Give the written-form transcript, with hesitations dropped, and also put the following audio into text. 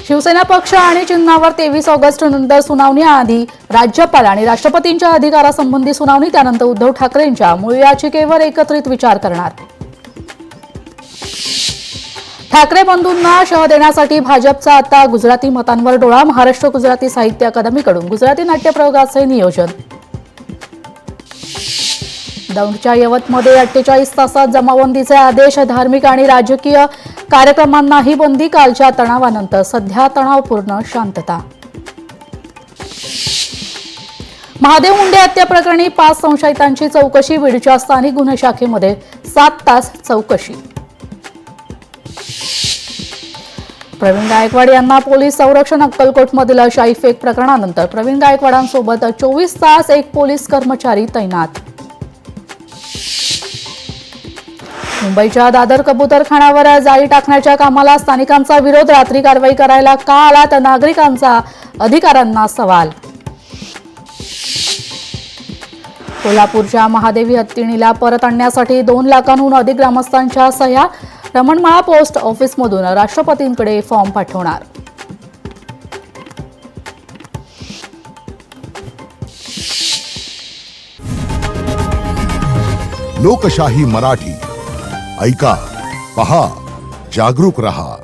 शिवसेना पक्ष आणि चिन्हावर 23 ऑगस्ट नंतर सुनावणी आधी राज्यपाल आणि राष्ट्रपतींच्या अधिकारासंबंधी सुनावणी, त्यानंतर उद्धव ठाकरेंच्या मूळ याचिकेवर एकत्रित विचार करणार। ठाकरे बंधूंना शह देण्यासाठी भाजपचा आता गुजराती मतांवर डोळा। महाराष्ट्र गुजराती साहित्य अकादमीकडून गुजराती नाट्य प्रयोगाचे नियोजन। दौंडच्या यवतमध्ये 48 तासात जमावबंदीचे आदेश। धार्मिक आणि राजकीय कार्यक्रमांनाही बंदी। कालच्या तणावानंतर सध्या तणावपूर्ण शांतता। महादेव मुंडे हत्या प्रकरणी 5 संशयितांची चौकशी। बीडच्या स्थानिक गुन्हे शाखेमध्ये 7 तास चौकशी। प्रवीण गायकवाड यांना पोलीस संरक्षण। अक्कलकोटमधील शाई फेक प्रकरणानंतर प्रवीण गायकवाडांसोबत 24 तास एक पोलीस कर्मचारी तैनात। मुंबईच्या दादर कबूतरखान्यावर जाळी टाकण्याच्या कामाला स्थानिकांचा विरोध। रात्री कारवाई करायला का आलात? नागरिकांचा अधिकाऱ्यांना सवाल। कोल्हापूरच्या महादेवी हत्तीणीला परत आणण्यासाठी 2 लाखांहून अधिक ग्रामस्थांच्या सह्या। रमणमाळा पोस्ट ऑफिसमधून राष्ट्रपतींकडे फॉर्म पाठवणार। लोकशाही मराठी ऐका, पहा, जागरूक रहा।